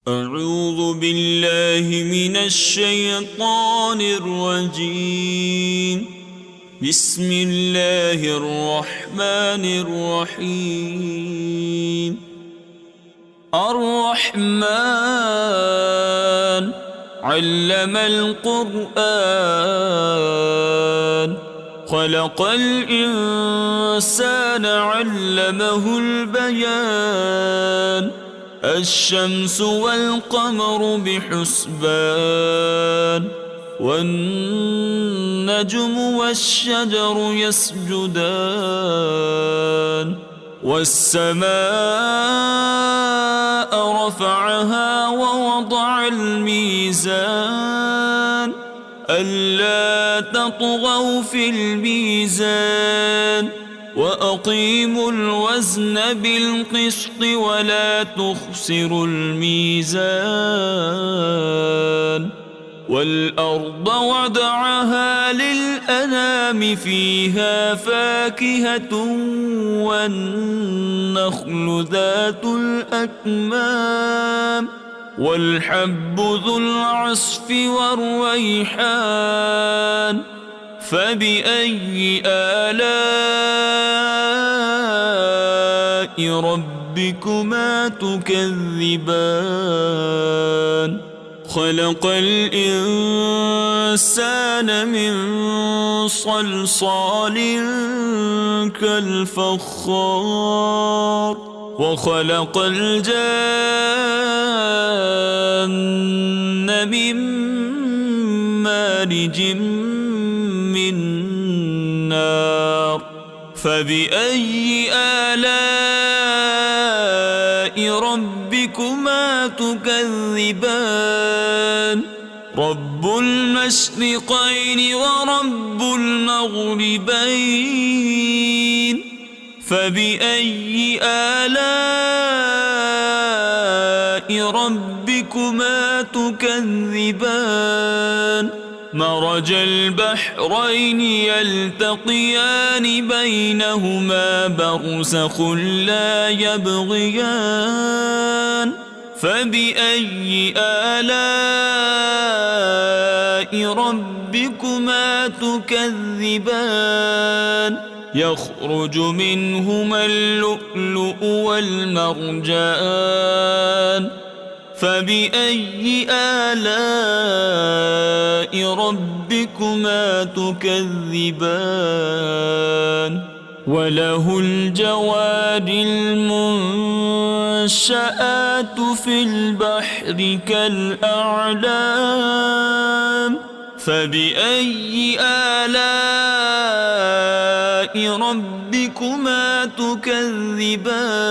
أعوذ بالله من الشيطان الرجيم. بسم الله الرحمن الرحيم. الرحمن علم القرآن خلق الإنسان علمه البيان الشمس والقمر بحسبان والنجم والشجر يسجدان والسماء رفعها ووضع الميزان ألا تطغوا في الميزان وأقيموا الوزن بالقسط ولا تخسروا الميزان والأرض وضعها للأنام فيها فاكهة والنخل ذات الأكمام والحب ذو العصف والريحان فبأي آلاء ربكما تكذبان خلق الإنسان من صلصال كالفخار وخلق الجان من مارج من نار فبأي آلاء ربكما تكذبان رب المشرقين ورب المغربين فبأي آلاء ربكما تكذبان مرج البحرين يلتقيان بينهما برزخ لا يبغيان فبأي آلاء ربكما تكذبان يخرج منهما اللؤلؤ والمرجان فبأي آلاء ربكما تكذبان وله الجوار المنشآت في البحر كالأعلام فبأي آلاء ربكما تكذبان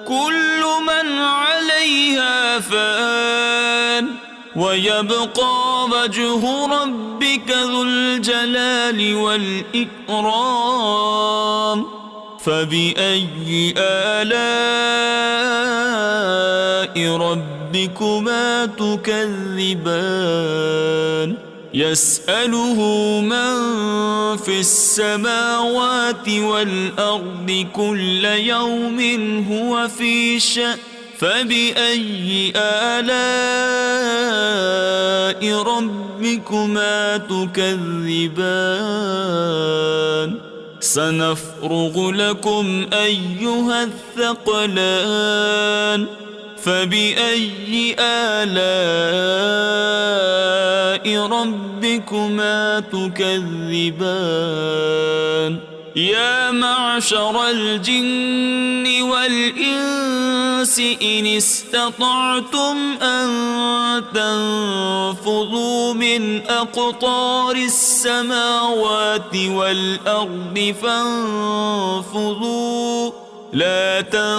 كل من عليها فان ويبقى وجه ربك ذو الجلال والإكرام فبأي آلاء ربكما تكذبان يسأله من في السماوات والأرض كل يوم هو في شأن فبأي آلاء ربكما تكذبان سنفرغ لكم أيها الثقلان فبأي آلاء ربكما تكذبان يا معشر الجن والإنس إن استطعتم أن تنفذوا من أقطار السماوات والأرض فانفذوا لا تنفذون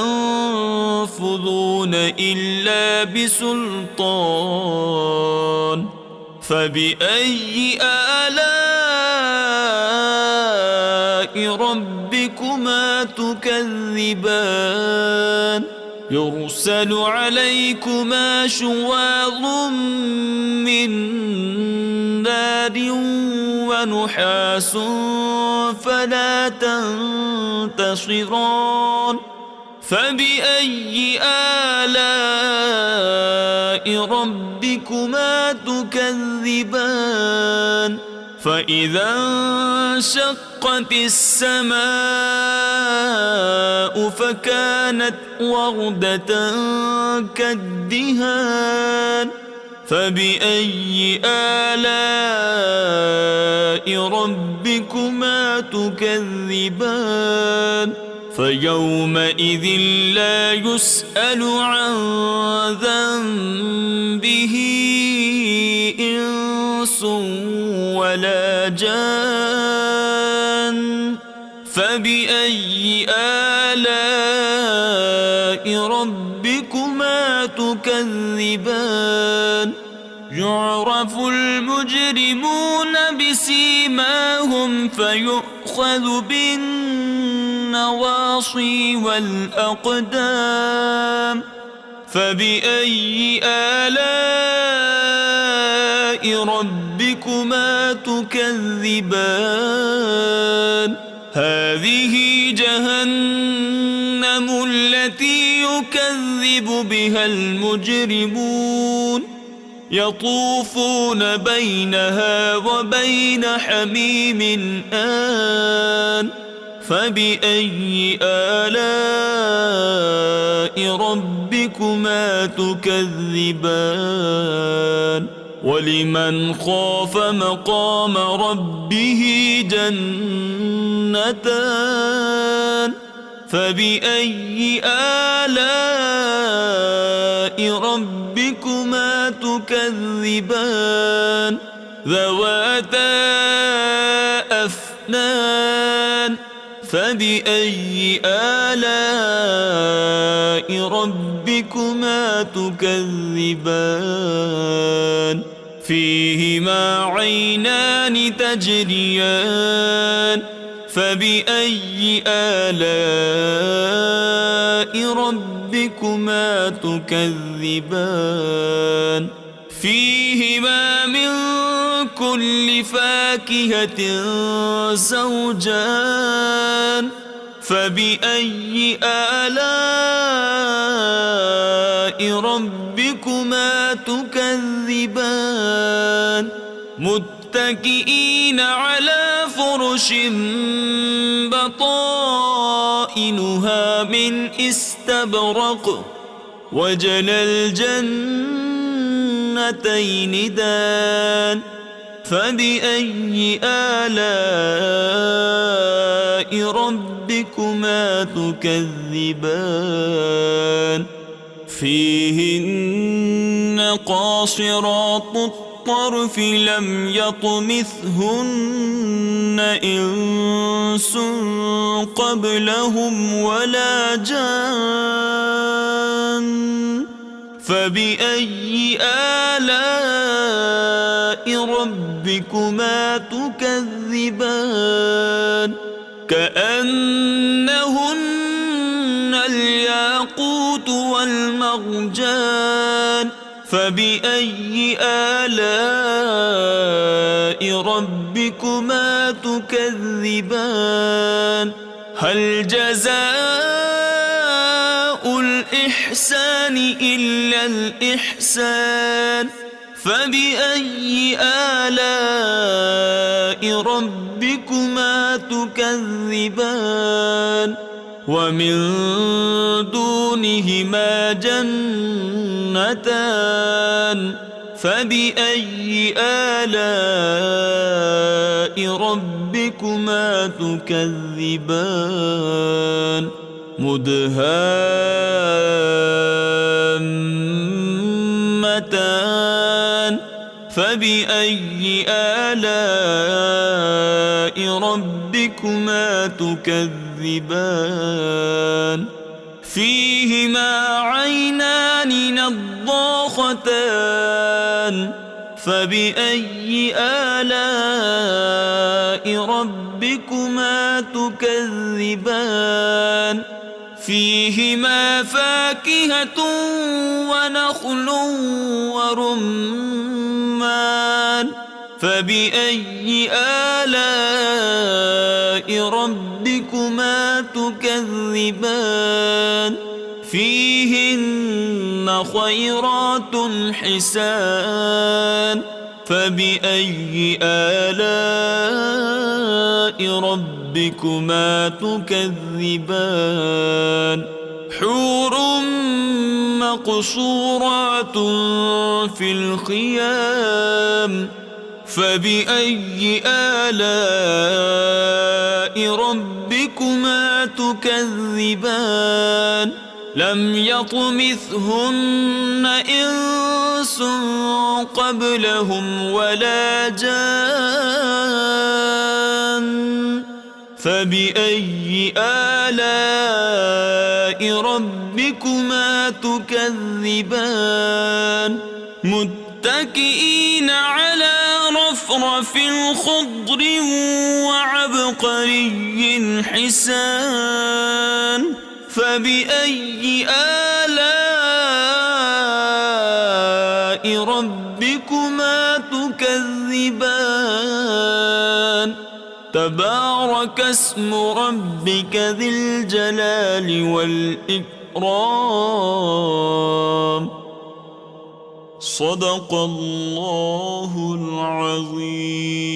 إلا بسلطان فبأي آلاء ربكما تكذبان يرسل عليكما شواظ من نار ونحاس فلا تنتصران فبأي آلاء ربكما تكذبان فإذا انشقت السماء فكانت وردة كالدهان فبأي آلاء ربكما تكذبان فيومئذ لا يسأل عن ذنبه إنس ولا جان فبأي آلاء ربكما تكذبان يعرف المجرمون بسيماهم فيؤخذ بالنواصي والأقدام فبأي آلاء ربكما تكذبان هذه جهنم التي يكذب بها المجرمون يطوفون بينها وبين حميم آن فبأي آلاء ربكما تكذبان ولمن خاف مقام ربه جنتان فبأي آلاء ربكما تكذبان ذواتا أفنان فبأي آلاء ربكما تكذبان فيهما عينان تجريان فبأي آلاء ربكما تكذبان فيهما من كل فاكهة زوجان فبأي آلاء ربكما تكذبان متكئين على فرش بطائنها من استبرق وجنى الجنتين دان فبأي آلاء ربكما تكذبان فيهن قاصرات الطرف لم يطمثهن إنس قبلهم ولا جان فبأي آلاء ربكما تكذبان كأنهن الياقوت والمرجان فبأي آلاء ربكما تكذبان هل جزاء الإحسان إلا الإحسان فبأي آلاء ربكما تكذبان ومن دونهما جنتان فبأي آلاء ربكما تكذبان مدهامتان فبأي آلاء ربكما تكذبان فيهما عينان نضاختان فبأي آلاء ربكما تكذبان فيهما فاكهة ونخل ورمان فبأي آلاء ربكما تكذبان فيهن فيهن خيرات حسان فبأي آلاء ربكما تكذبان حور مقصورات في الخيام فبأي آلاء ربكما تكذبان لم يطمثهن إنس قبلهم ولا جان فبأي آلاء ربكما تكذبان متكئين على رفرف خضر وعبقري حسان فبأي آلاء ربكما تكذبان تبارك اسم ربك ذي الجلال والإكرام صدق الله العظيم.